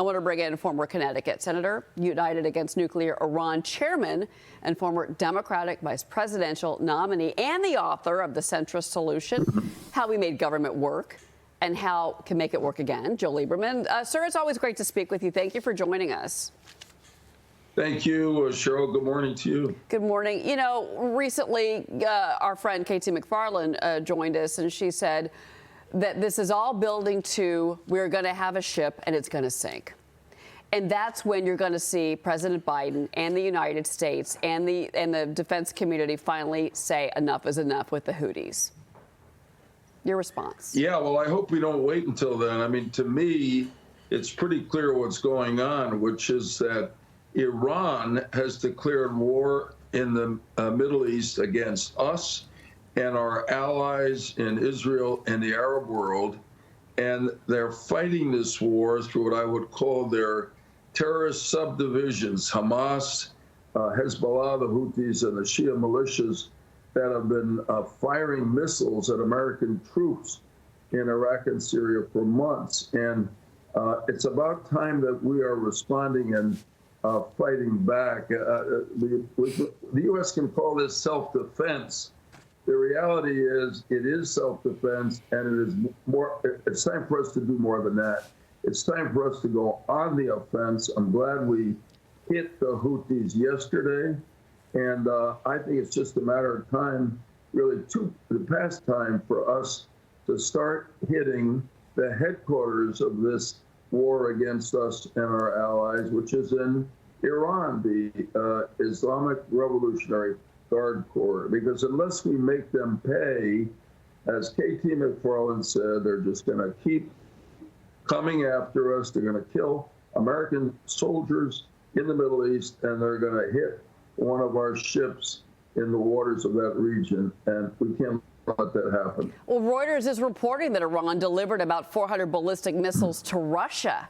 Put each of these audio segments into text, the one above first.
I want to bring in former Connecticut Senator, United Against Nuclear Iran chairman, and former Democratic vice presidential nominee, and the author of The Centrist Solution, How We Made Government Work and How Can Make It Work Again, Joe Lieberman. Sir, it's always great to speak with you. Thank you for joining us. Thank you, Cheryl. Good morning to you. Good morning. You know, recently our friend Katie McFarland joined us, and she said that this is all building to we're going to have a ship and it's going to sink. And that's when you're going to see President Biden and the United States and the defense community finally say enough is enough with the Houthis. Your response? Yeah, well, I hope we don't wait until then. I mean, to me, it's pretty clear what's going on, which is that Iran has declared war in the Middle East against us and our allies in Israel and the Arab world. And they're fighting this war through what I would call their terrorist subdivisions, Hamas, Hezbollah, the Houthis, and the Shia militias that have been firing missiles at American troops in Iraq and Syria for months. And it's about time that we are responding and fighting back. The U.S. can call this self-defense. The reality is it is self-defense, and it is more. It's time for us to do more than that. It's time for us to go on the offense. I'm glad we hit the Houthis yesterday, and I think it's just a matter of time, really, the past time for us to start hitting the headquarters of this war against us and our allies, which is in Iran, the Islamic Revolutionary Guard Corps. Because unless we make them pay, as KT McFarland said, they're just going to keep coming after us. They're going to kill American soldiers in the Middle East, and they're going to hit one of our ships in the waters of that region, and we can't let that happen. Well, Reuters is reporting that Iran delivered about 400 ballistic missiles to Russia.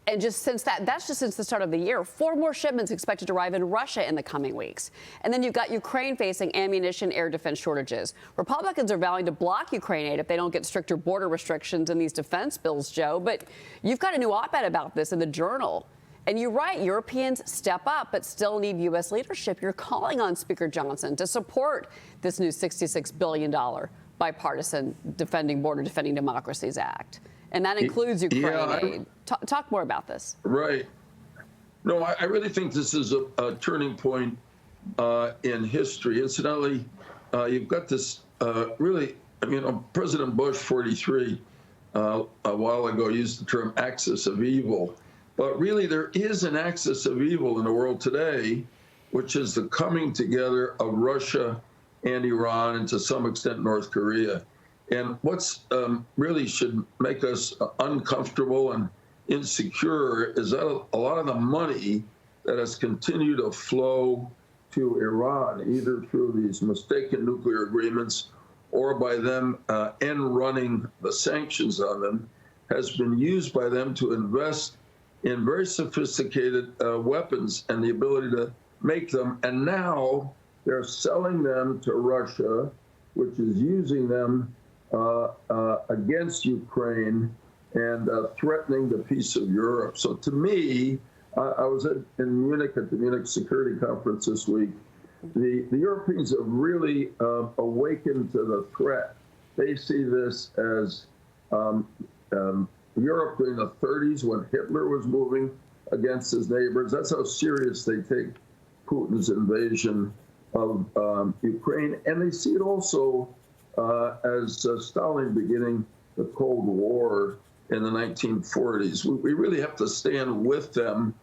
And just since that's just since the start of the year, 4 more shipments expected to arrive in Russia in the coming weeks. And then you've got Ukraine facing ammunition air defense shortages. Republicans are vowing to block Ukraine aid if they don't get stricter border restrictions in these defense bills, Joe. But you've got a new op-ed about this in the Journal. And you're right, Europeans step up, but still need U.S. leadership. You're calling on Speaker Johnson to support this new $66 billion bipartisan Border Defending Democracies Act. And that includes Ukraine aid. Talk more about this. Right. No, I really think this is a turning point in history. Incidentally, you've got this really, I mean, President Bush, 43, a while ago used the term axis of evil. But really, there is an axis of evil in the world today, which is the coming together of Russia and Iran, and to some extent North Korea. And what's really should make us uncomfortable and insecure is that a lot of the money that has continued to flow to Iran, either through these mistaken nuclear agreements or by them end running the sanctions on them, has been used by them to invest in very sophisticated weapons and the ability to make them. And now they're selling them to Russia, which is using them against Ukraine and threatening the peace of Europe. So to me, I was in Munich at the Munich Security Conference this week. The Europeans have really awakened to the threat. They see this as Europe during the 30s when Hitler was moving against his neighbors. That's how serious they take Putin's invasion of Ukraine. And they see it also as Stalin beginning the Cold War in the 1940s. We really have to stand with them,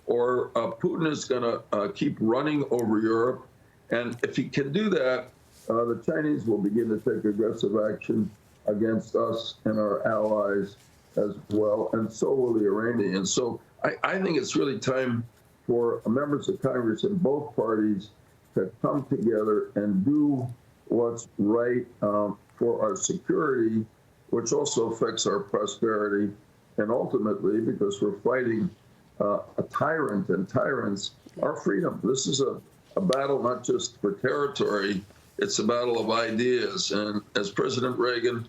or Putin is going to keep running over Europe. And if he can do that, the Chinese will begin to take aggressive action against us and our allies as well, and so will the Iranians. So I think it's really time for members of Congress in both parties to come together and do what's right for our security, which also affects our prosperity, and ultimately, because we're fighting a tyrant and tyrants, our freedom. This is a battle not just for territory, it's a battle of ideas. And as President Reagan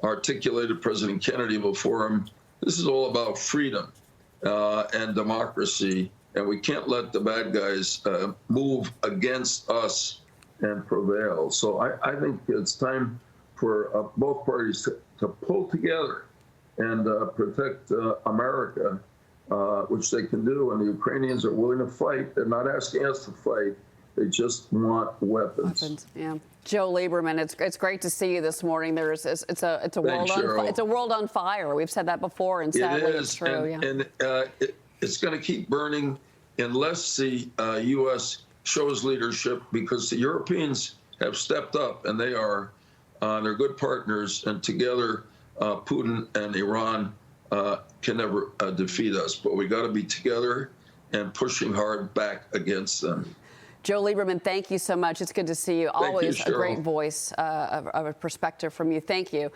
articulated President Kennedy before him, this is all about freedom. and democracy, and we can't let the bad guys move against us and prevail. So I think it's time for both parties to pull together and protect America, which they can do. And the Ukrainians are willing to fight. They're not asking us to fight. They just want weapons. Yeah. Joe Lieberman, it's great to see you this morning. It's a world on fire. We've said that before, and sadly it's true. And it's going to keep burning unless the U.S. shows leadership, because the Europeans have stepped up, and they're good partners, and together Putin and Iran can never defeat us. But we got to be together and pushing hard back against them. Joe Lieberman, thank you so much. It's good to see you. Always a great voice of a perspective from you. Thank you.